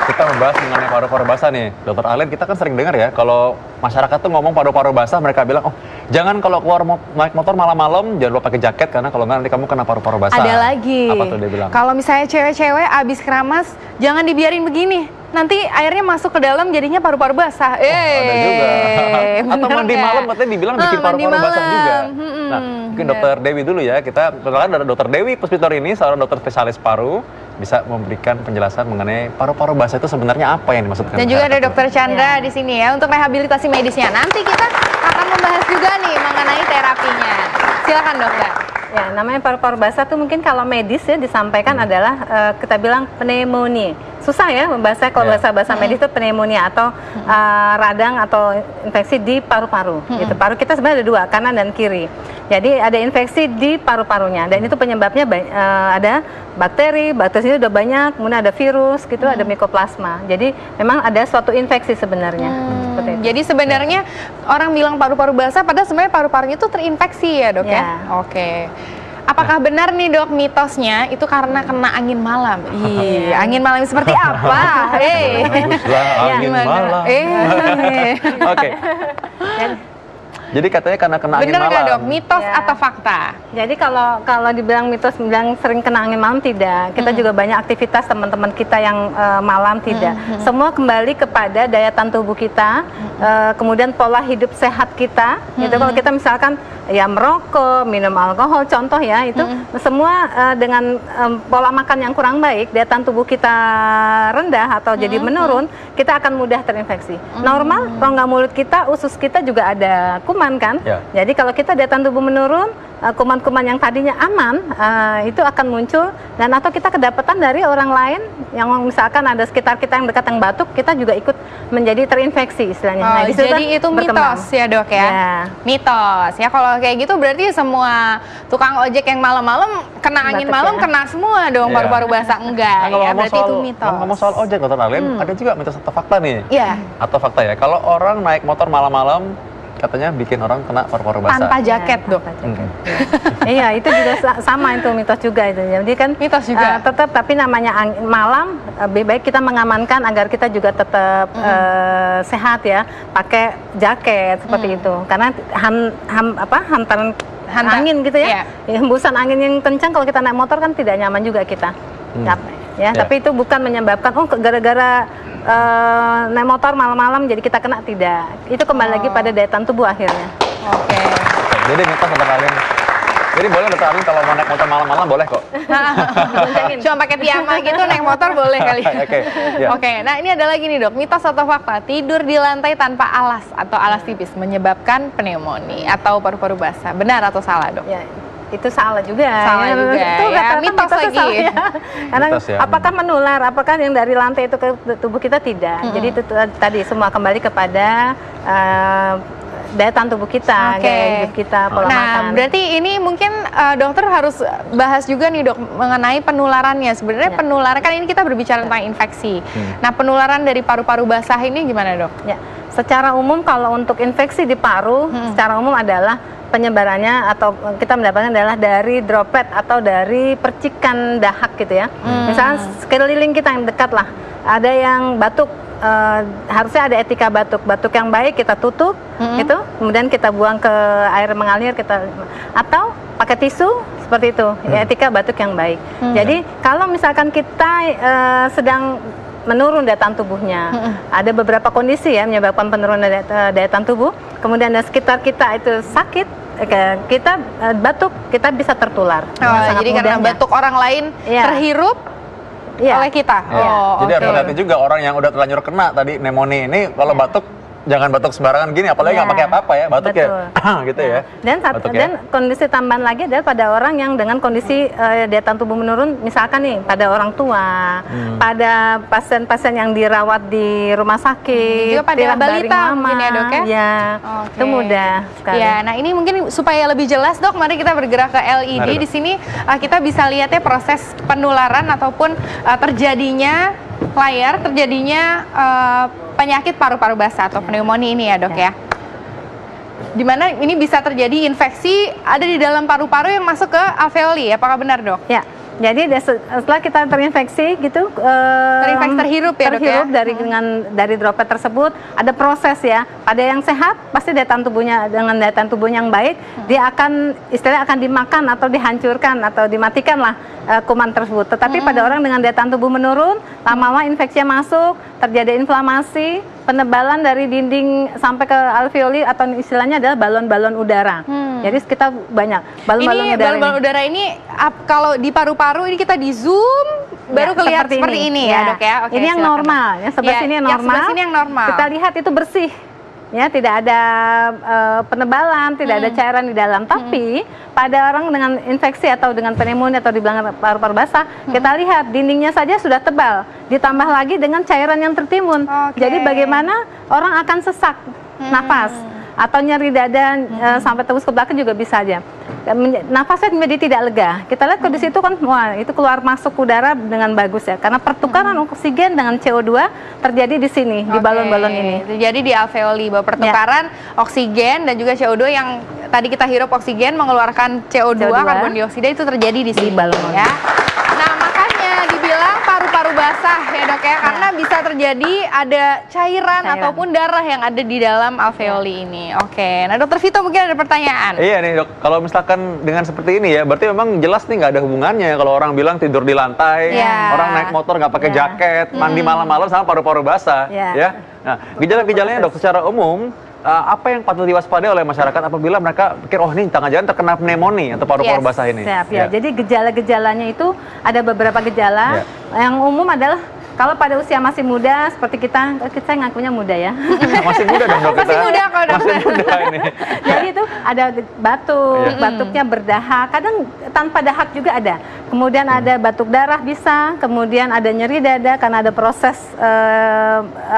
Kita membahas mengenai paru-paru basah nih, Dokter Arlene. Kita kan sering dengar ya, kalau masyarakat tuh ngomong paru-paru basah, mereka bilang, oh jangan kalau keluar naik motor malam-malam, jangan lupa pakai jaket, karena kalau nggak nanti kamu kena paru-paru basah. Ada lagi. Apa tuh dia bilang? Kalau misalnya cewek-cewek abis keramas, jangan dibiarin begini. Nanti airnya masuk ke dalam, jadinya paru-paru basah. Ada juga. Atau mandi malam katanya dibilang bikin paru-paru basah juga. Nah, mungkin Dokter Dewi dulu ya. Kita perkenalkan ada Dokter Dewi Puspitor ini, seorang dokter spesialis paru, bisa memberikan penjelasan mengenai paru-paru basah itu sebenarnya apa yang dimaksudkan. Dan juga ada Dokter Chandra di sini ya untuk rehabilitasi medisnya. Nanti kita akan membahas juga nih mengenai terapinya. Silakan dokter. Ya, namanya paru-paru basah tuh mungkin kalau medis ya disampaikan adalah kita bilang pneumonia. Susah ya membahasnya kalau bahasa medis itu pneumonia atau radang atau infeksi di paru-paru. Gitu. Paru kita sebenarnya ada dua, kanan dan kiri. Jadi ada infeksi di paru-parunya dan itu penyebabnya ada bakteri itu udah banyak, kemudian ada virus gitu, ada mikoplasma. Jadi memang ada suatu infeksi sebenarnya. Jadi sebenarnya orang bilang paru-paru basah, padahal sebenarnya paru-parunya itu terinfeksi ya dok ya? Oke. Apakah benar nih dok mitosnya itu karena kena angin malam? Iya, angin malam seperti apa? Angin malam. Oke. Jadi katanya karena kena angin malam. Bener nggak dok? Mitos atau fakta? Jadi kalau dibilang mitos, bilang sering kena angin malam tidak. Kita juga banyak aktivitas teman-teman kita yang malam tidak. Semua kembali kepada daya tahan tubuh kita, kemudian pola hidup sehat kita. Gitu. Kalau kita misalkan ya merokok, minum alkohol, contoh ya itu semua dengan pola makan yang kurang baik, daya tahan tubuh kita rendah atau jadi menurun, kita akan mudah terinfeksi. Normal, rongga mulut kita, usus kita juga ada kuman kan. Jadi kalau kita daya tahan tubuh menurun, kuman-kuman yang tadinya aman itu akan muncul, dan atau kita kedapatan dari orang lain yang misalkan ada sekitar kita yang dekat yang batuk, kita juga ikut menjadi terinfeksi istilahnya. Jadi itu mitos ya dok ya? Mitos ya. Kalau kayak gitu berarti semua tukang ojek yang malam-malam kena angin malam kena semua dong paru-paru basah. Enggak ya, berarti itu mitos. Ngomong soal ojek Dokter Arlene, ada juga mitos atau fakta nih? Iya. Atau fakta ya, kalau orang naik motor malam-malam katanya bikin orang kena paru-paru basah. Tanpa jaket dok. Iya, itu juga sama, itu mitos juga itu. Jadi kan mitos juga. Tetap, tapi namanya malam lebih baik kita mengamankan agar kita juga tetap sehat ya, pakai jaket seperti itu. Karena hantaran angin gitu ya, hembusan angin yang kencang kalau kita naik motor kan tidak nyaman juga kita. Tapi itu bukan menyebabkan gara-gara naik motor malam-malam jadi kita kena, tidak. Itu kembali lagi pada daya tahan tubuh akhirnya. Jadi mitos Dokter Arlene. Jadi boleh Dokter Arlene kalau mau naik motor malam-malam boleh kok. Cuma pakai piyama gitu naik motor boleh kali. Oke, nah ini ada lagi nih dok, mitos atau fakta, tidur di lantai tanpa alas atau alas tipis menyebabkan pneumonia atau paru-paru basah. Benar atau salah dok? Ya, itu salah juga. Salah juga itu ya, mitos lagi. Karena apakah menular, apakah yang dari lantai itu ke tubuh kita, tidak. Jadi itu tadi semua kembali kepada daya tahan tubuh kita, gaya hidup kita, pola makan. Berarti ini mungkin dokter harus bahas juga nih dok mengenai penularannya. Sebenarnya penularan kan ini kita berbicara tentang infeksi. Nah penularan dari paru-paru basah ini gimana dok? Ya, secara umum kalau untuk infeksi di paru, secara umum adalah penyebarannya atau kita mendapatkan adalah dari droplet atau dari percikan dahak gitu ya. Misalnya sekeliling kita yang dekat lah, ada yang batuk, harusnya ada etika batuk yang baik kita tutup gitu, kemudian kita buang ke air mengalir, kita atau pakai tisu seperti itu, ya, etika batuk yang baik. Jadi kalau misalkan kita sedang menurun daya tahan tubuhnya, ada beberapa kondisi ya menyebabkan penurunan daya tahan tubuh, kemudian di sekitar kita itu sakit, kita batuk, kita bisa tertular. Jadi karena batuk orang lain terhirup oleh kita. Jadi hati-hati juga orang yang udah terlanjur kena tadi pneumonia ini, kalau batuk jangan batuk sembarangan gini, apalagi nggak pakai apa-apa ya, batuk ya, gitu ya. Dan kondisi tambahan lagi adalah pada orang yang dengan kondisi daya tahan tubuh menurun, misalkan nih pada orang tua, pada pasien-pasien yang dirawat di rumah sakit, juga pada balita mungkin ya dok ya? Ya, itu mudah sekali. Ya, nah ini mungkin supaya lebih jelas dok, mari kita bergerak ke LED. Di sini kita bisa lihat ya proses penularan ataupun terjadinya penyakit paru-paru basah atau pneumonia ini ya dok ya. Dimana ini bisa terjadi infeksi ada di dalam paru-paru yang masuk ke alveoli, apakah benar dok? Ya. Jadi setelah kita terinfeksi gitu, terhirup ya dok ya? dari droplet tersebut ada proses ya. Pada yang sehat pasti daya tahan tubuhnya dengan daya tahan tubuh yang baik, dia akan istilahnya akan dimakan atau dihancurkan atau dimatikan lah kuman tersebut. Tetapi pada orang dengan daya tahan tubuh menurun, lama-lama infeksinya masuk, terjadi inflamasi, penebalan dari dinding sampai ke alveoli atau istilahnya adalah balon-balon udara. Jadi kita banyak balon-balon udara ini kalau di paru-paru ini kita di zoom baru kelihatan seperti ini ya dok ya. Oke, ini yang normal, yang sebelah sini yang normal. Yang yang normal. Kita lihat itu bersih. Ya, tidak ada penebalan, tidak ada cairan di dalam. Tapi pada orang dengan infeksi atau dengan pneumonia atau di belakang paru-paru basah, kita lihat dindingnya saja sudah tebal, ditambah lagi dengan cairan yang tertimbun. Jadi bagaimana orang akan sesak nafas atau nyeri dada sampai tembus ke belakang juga bisa aja. Nafasnya menjadi tidak lega. Kita lihat kalau di situ kan, wah itu keluar masuk udara dengan bagus ya, karena pertukaran oksigen dengan CO2 terjadi di sini di balon-balon ini. Jadi di alveoli bahwa pertukaran oksigen dan juga CO2 yang tadi kita hirup oksigen mengeluarkan CO2 karbon dioksida itu terjadi di sini balon ya. Nah makanya dibilang paru-paru basah ya dok ya, karena bisa terjadi ada cairan ataupun darah yang ada di dalam alveoli ini. Oke, nah dokter Vito mungkin ada pertanyaan. Iya nih dok, kalau misalkan dengan seperti ini ya, berarti memang jelas nih nggak ada hubungannya kalau orang bilang tidur di lantai, orang naik motor nggak pakai jaket, mandi malam-malam sama paru-paru basah, ya. Nah, gejala-gejalanya dok secara umum apa yang patut diwaspadai oleh masyarakat apabila mereka pikir oh ini jangan-jangan terkena pneumonia atau paru-paru basah ini? Jadi gejala-gejalanya itu ada beberapa gejala. Yang umum adalah kalau pada usia masih muda seperti kita ngakunya muda ya. Masih muda dong dok. Masih muda kok dok. Masih muda ini. Jadi itu ada batuk, batuknya berdahak, kadang tanpa dahak juga ada. Kemudian ada batuk darah bisa, kemudian ada nyeri dada karena ada proses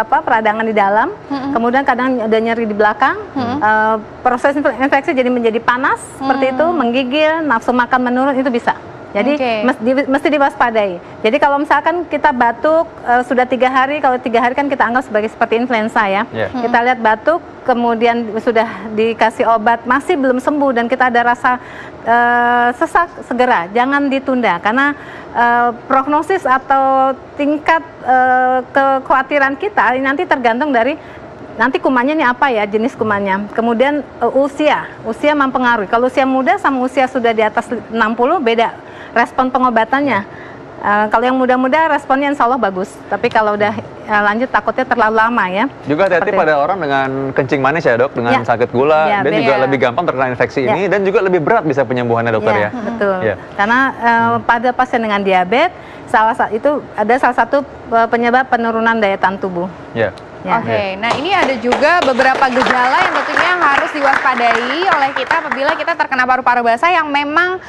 peradangan di dalam. Kemudian kadang ada nyeri di belakang. Proses infeksi jadi menjadi panas seperti itu, menggigil, nafsu makan menurun itu bisa. Jadi mesti diwaspadai. Jadi kalau misalkan kita batuk sudah 3 hari, kalau 3 hari kan kita anggap seperti influenza ya. Kita lihat batuk, kemudian sudah dikasih obat masih belum sembuh dan kita ada rasa sesak, segera jangan ditunda karena prognosis atau tingkat kekhawatiran kita nanti tergantung dari nanti kumannya ini apa ya, jenis kumannya. Kemudian usia mempengaruhi. Kalau usia muda sama usia sudah di atas 60 beda respon pengobatannya. Kalau yang muda-muda responnya insya Allah bagus. Tapi kalau udah lanjut takutnya terlalu lama ya. Juga hati-hati pada orang dengan kencing manis ya dok, dengan sakit gula, dan juga lebih gampang terkena infeksi ini dan juga lebih berat bisa penyembuhannya dokter ya. Betul. Karena pada pasien dengan diabetes ada salah satu penyebab penurunan daya tahan tubuh. Oke, nah ini ada juga beberapa gejala yang tentunya harus diwaspadai oleh kita apabila kita terkena paru-paru basah yang memang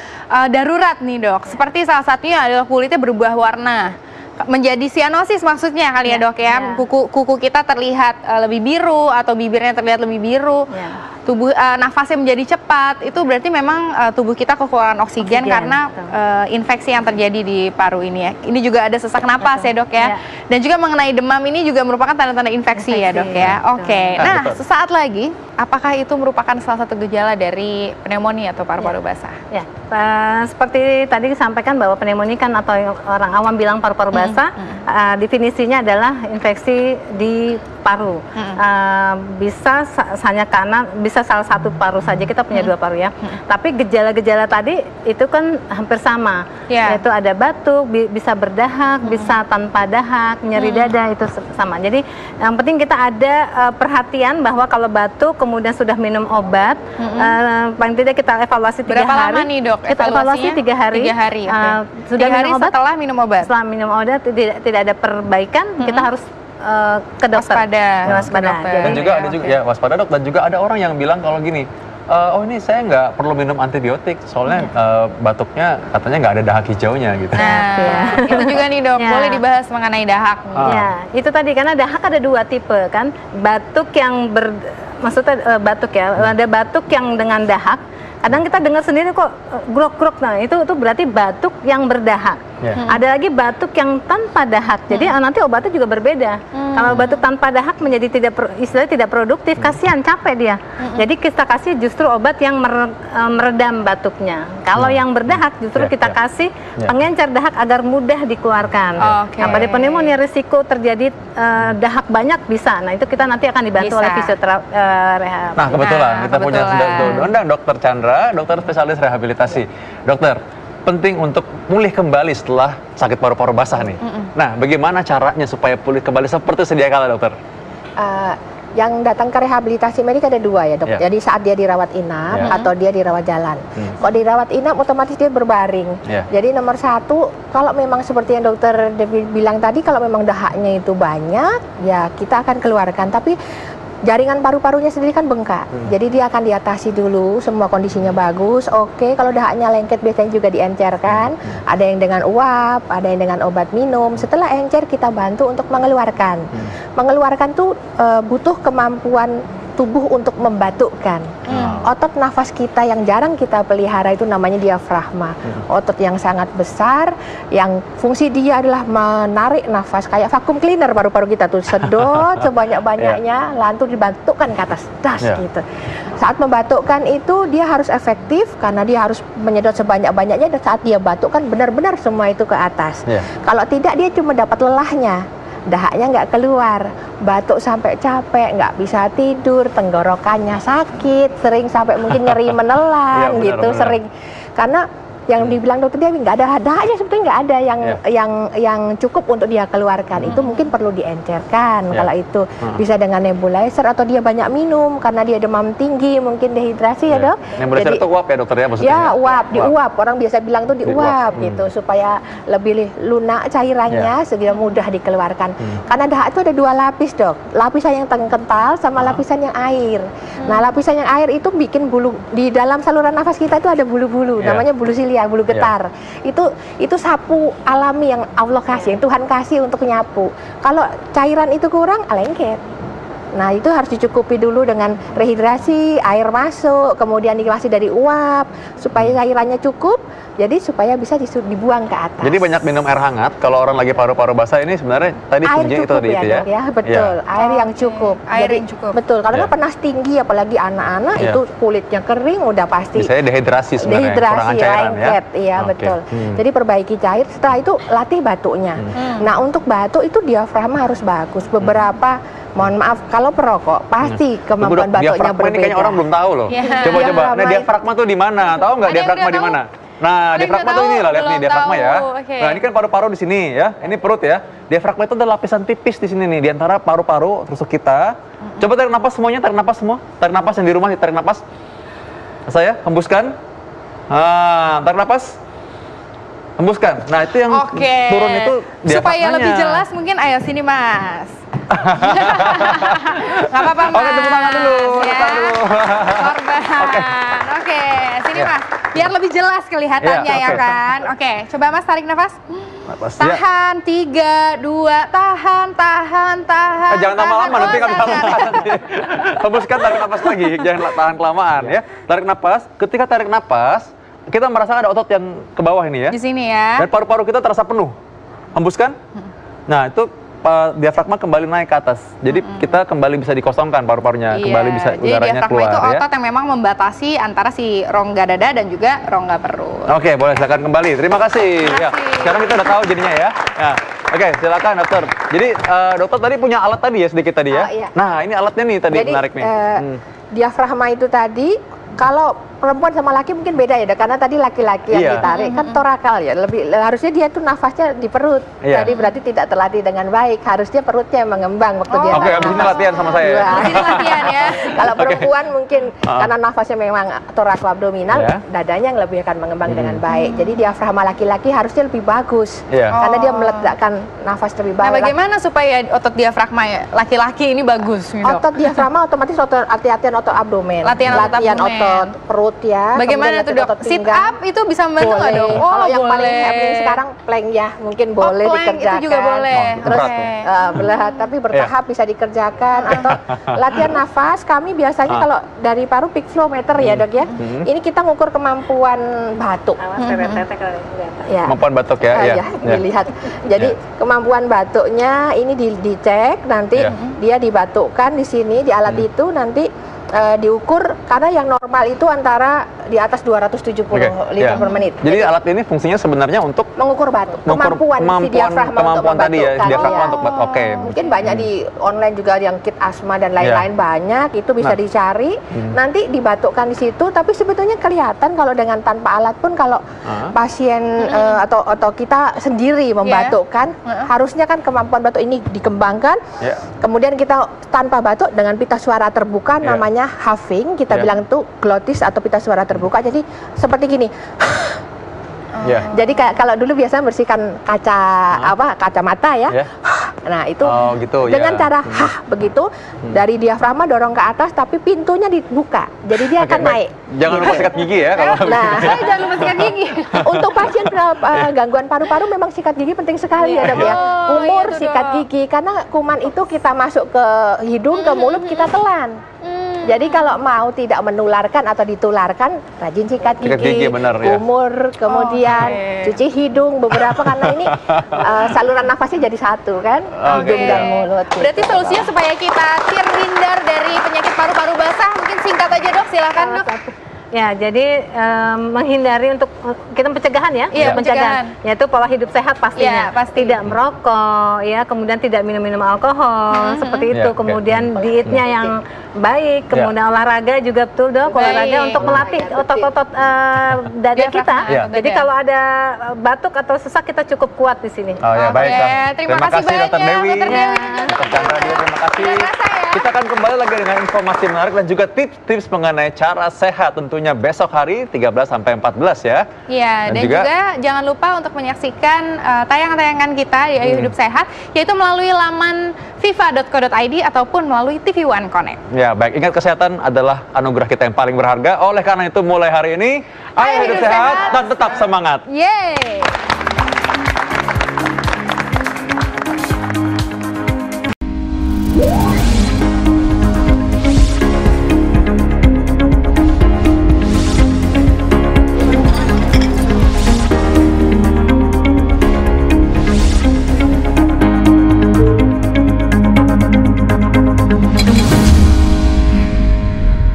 darurat nih dok. Seperti salah satunya adalah kulitnya berubah warna, menjadi sianosis maksudnya kali ya dok ya. Kuku kita terlihat lebih biru atau bibirnya terlihat lebih biru. Tubuh nafasnya menjadi cepat, itu berarti memang tubuh kita kekurangan oksigen karena infeksi yang terjadi di paru ini ya. Ini juga ada sesak napas ya dok ya. Dan juga mengenai demam ini juga merupakan tanda-tanda infeksi ya dok ya. Oke, nah sesaat lagi apakah itu merupakan salah satu gejala dari pneumonia atau paru-paru basah? Seperti tadi disampaikan bahwa pneumonia kan atau orang awam bilang paru-paru basah, definisinya adalah infeksi di paru. Bisa hanya karena bisa salah satu paru saja, kita punya 2 paru ya. Tapi gejala-gejala tadi itu kan hampir sama, yaitu ada batuk, bisa berdahak, bisa tanpa dahak, nyeri dada itu sama. Jadi yang penting kita ada perhatian bahwa kalau batuk kemudian sudah minum obat, paling tidak kita evaluasi 3 hari. Berapa lama nih dok? Kita evaluasi 3 hari. 3 hari. Sudah minum obat, setelah minum obat. Setelah minum obat tidak ada perbaikan, kita harus ke dokter. Waspada. Dan juga ada juga ya waspada dok. Dan juga ada orang yang bilang kalau gini, oh ini saya nggak perlu minum antibiotik soalnya batuknya katanya nggak ada dahak hijaunya gitu. Nah, itu juga nih dok, boleh dibahas mengenai dahak. Ya, itu tadi karena dahak ada 2 tipe kan, batuk yang maksudnya batuk ya, ada batuk yang dengan dahak. Kadang kita dengar sendiri kok grok-grok, nah itu berarti batuk yang berdahak. Ada lagi batuk yang tanpa dahak, jadi nanti obatnya juga berbeda. Kalau batuk tanpa dahak menjadi istilahnya tidak produktif, kasihan, capek dia. Jadi kita kasih justru obat yang meredam batuknya. Kalau yang berdahak justru kita kasih pengencer dahak agar mudah dikeluarkan. Nah, pada pneumonia risiko terjadi dahak banyak bisa. Nah itu kita nanti akan dibantu oleh fisioterapi. Nah kebetulan kita punya sudah undang Dokter Chandra, dokter spesialis rehabilitasi. Dokter, penting untuk pulih kembali setelah sakit paru-paru basah nih. Nah, bagaimana caranya supaya pulih kembali seperti sedia kala, dokter? Yang datang ke rehabilitasi medik ada 2 ya dok. Jadi saat dia dirawat inap atau dia dirawat jalan. Kalau dirawat inap otomatis dia berbaring. Jadi nomor 1, kalau memang seperti yang dokter Devi bilang tadi, kalau memang dahaknya itu banyak, ya kita akan keluarkan. Tapi jaringan paru-parunya sendiri kan bengkak, jadi dia akan diatasi dulu, semua kondisinya bagus. Oke, kalau dahaknya lengket biasanya juga diencerkan, ada yang dengan uap, ada yang dengan obat minum. Setelah encer kita bantu untuk mengeluarkan. Mengeluarkan tuh butuh kemampuan tubuh untuk membatukkan. Otot nafas kita yang jarang kita pelihara itu namanya diafragma. Otot yang sangat besar, yang fungsi dia adalah menarik nafas, kayak vacuum cleaner paru-paru kita tuh, sedot sebanyak-banyaknya, lalu dibatukkan ke atas, das gitu. Saat membatukkan itu dia harus efektif karena dia harus menyedot sebanyak-banyaknya, dan saat dia batukkan benar-benar semua itu ke atas. Kalau tidak dia cuma dapat lelahnya. Dahaknya nggak keluar, batuk sampai capek, nggak bisa tidur, tenggorokannya sakit, sering sampai mungkin nyeri menelan gitu, sering. Karena yang dibilang dokter Dewi nggak ada dahaknya, sebetulnya nggak ada yang cukup untuk dia keluarkan. Itu mungkin perlu diencerkan. Kalau itu bisa dengan nebulizer atau dia banyak minum karena dia demam tinggi, mungkin dehidrasi ya dok. Nebulizer itu uap ya dokter ya maksudnya? Ya uap, diuap. Orang biasa bilang tuh diuap gitu supaya lebih lunak cairannya sehingga mudah dikeluarkan. Karena dahak itu ada 2 lapis dok, lapisan yang kental sama lapisan yang air. Nah lapisan yang air itu bikin bulu di dalam saluran nafas kita itu ada bulu-bulu, namanya bulu silia, bulu getar. Itu sapu alami yang Allah kasih, yang Tuhan kasih untuk nyapu. Kalau cairan itu kurang, lengket. Nah itu harus dicukupi dulu dengan rehidrasi, air masuk, kemudian dikasih dari uap supaya cairannya cukup, jadi supaya bisa dibuang ke atas. Jadi banyak minum air hangat kalau orang lagi paru-paru basah ini sebenarnya tadi kuncinya itu tadi itu ya. Ya betul, air yang cukup. Air jadi, yang cukup. Betul, karena panas tinggi apalagi anak-anak itu kulitnya kering udah pasti. Misalnya dehidrasi sebenarnya, kekurangan cairan lengket, iya betul. Jadi perbaiki cair, setelah itu latih batuknya. Nah untuk batuk itu diafragma harus bagus. Beberapa mohon maaf, kalau perokok pasti kemampuan batuknya berbeda. Ini kayaknya orang belum tahu loh. Coba-coba, nah diafragma tuh di mana? Tahu nggak diafragma di mana? Nah, diafragma tuh ini lah, lihat nih diafragma ya. Nah, ini kan paru-paru di sini ya. Ini perut ya. Diafragma itu ada lapisan tipis di sini nih, di antara paru-paru rusuk kita. Coba tarik napas semuanya, tarik napas semua. Tarik napas yang di rumah, tarik napas. Saya hembuskan. Tarik napas. Hembuskan. Nah, itu yang turun itu diafragmanya. Supaya lebih jelas mungkin ayo sini Mas. Nggak apa-apa Mas. Oke, tepuk tangan dulu. Ya. Korban. Oke, sini Mas. Biar lebih jelas kelihatannya ya kan. Oke, coba Mas tarik nafas. Tahan, 3, 2, tahan. Jangan lama-lama, nanti kan kelamaan. Hembuskan, tarik nafas lagi. Jangan tahan kelamaan ya. Tarik nafas. Ketika tarik nafas, kita merasakan ada otot yang ke bawah ini ya. Di sini ya. Dan paru-paru kita terasa penuh. Hembuskan. Nah, itu diafragma kembali naik ke atas. Jadi kita kembali bisa dikosongkan paru-parunya, kembali bisa udaranya keluar. Jadi diafragma itu otot yang memang membatasi antara si rongga dada dan juga rongga perut. Oke, boleh silakan kembali. Terima kasih. Ya, sekarang kita udah tahu jadinya ya. Nah, oke, silakan dokter. Jadi dokter tadi punya alat tadi ya sedikit tadi ya. Nah, ini alatnya nih tadi menarik nih. Diafragma itu tadi Kalau perempuan sama laki mungkin beda ya, karena tadi laki-laki yang ditarik kan torakal ya, lebih harusnya dia tuh nafasnya di perut. Jadi berarti tidak terlatih dengan baik. Harusnya perutnya yang mengembang waktu dia. Oke, abis ini latihan sama saya. Abis ini latihan ya. Kalau perempuan mungkin karena nafasnya memang torakoabdominal, dadanya yang lebih akan mengembang dengan baik. Jadi diafragma laki-laki harusnya lebih bagus, karena dia meletakkan nafas lebih baik. Nah, bagaimana supaya otot diafragma ya laki-laki ini bagus? Otot diafragma otomatis latihan otot abdomen, latihan otot perut ya. Bagaimana tuh dok? Sit up itu bisa membantu nggak dok? Kalau yang paling happening sekarang plank ya, mungkin boleh dikerjakan. Itu juga boleh. Terus berat, tapi bertahap bisa dikerjakan. Atau latihan nafas, kami biasanya kalau dari paru peak flow meter ya dok ya. Ini kita ngukur kemampuan batuk. Kemampuan batuk ya. Dilihat. Jadi kemampuan batuknya ini dicek, nanti dia dibatukkan di sini di alat itu, nanti diukur, karena yang normal itu antara di atas 270 liter per menit. Jadi alat ini fungsinya sebenarnya untuk mengukur batuk, kemampuan si diafragma untuk tadi ya, diafragma untuk batuk. Mungkin banyak di online juga yang kit asma dan lain-lain banyak, itu bisa dicari. Nanti dibatukkan di situ, tapi sebetulnya kelihatan kalau dengan tanpa alat pun kalau pasien atau kita sendiri membatukkan, harusnya kan kemampuan batuk ini dikembangkan. Kemudian kita tanpa batuk dengan pita suara terbuka, namanya huffing, kita bilang itu glotis atau pita suara terbuka. Jadi seperti gini. Jadi kalau dulu biasanya bersihkan kacamata ya. Nah itu gitu, dengan cara begitu dari diafragma dorong ke atas, tapi pintunya dibuka, jadi dia akan naik. Jangan lupa sikat gigi ya kalau. Saya jangan lupa sikat gigi. Untuk pasien gangguan paru-paru memang sikat gigi penting sekali ya dok ya. Kumur sikat gigi, karena kuman itu kita masuk ke hidung, ke mulut kita telan. Jadi kalau mau tidak menularkan atau ditularkan, rajin sikat gigi, kumur, kemudian cuci hidung beberapa, karena ini saluran nafasnya jadi satu kan, hidung dan mulut. Berarti solusinya supaya kita terhindar dari penyakit paru-paru basah, mungkin singkat aja dok, silakan dok. Ya, jadi menghindari untuk kita pencegahan ya, pencegahan, yaitu pola hidup sehat pastinya, tidak merokok, ya, kemudian tidak minum alkohol, seperti itu, kemudian dietnya yang baik, kemudian olahraga juga betul dok, olahraga untuk melatih otot-otot dada kita. Jadi kalau ada batuk atau sesak kita cukup kuat di sini. Terima kasih banyak Dr. Dewi. Dr. Chandra, terima kasih. Kita akan kembali lagi dengan informasi menarik dan juga tips-tips mengenai cara sehat tentunya besok hari 13 sampai 14 ya. Iya, dan juga jangan lupa untuk menyaksikan tayangan-tayangan kita di Ayo Hidup Sehat, yaitu melalui laman viva.co.id ataupun melalui TV One Connect. Ya, baik. Ingat, kesehatan adalah anugerah kita yang paling berharga. Oleh karena itu mulai hari ini Ayo Hidup Sehat dan tetap semangat. Yeay.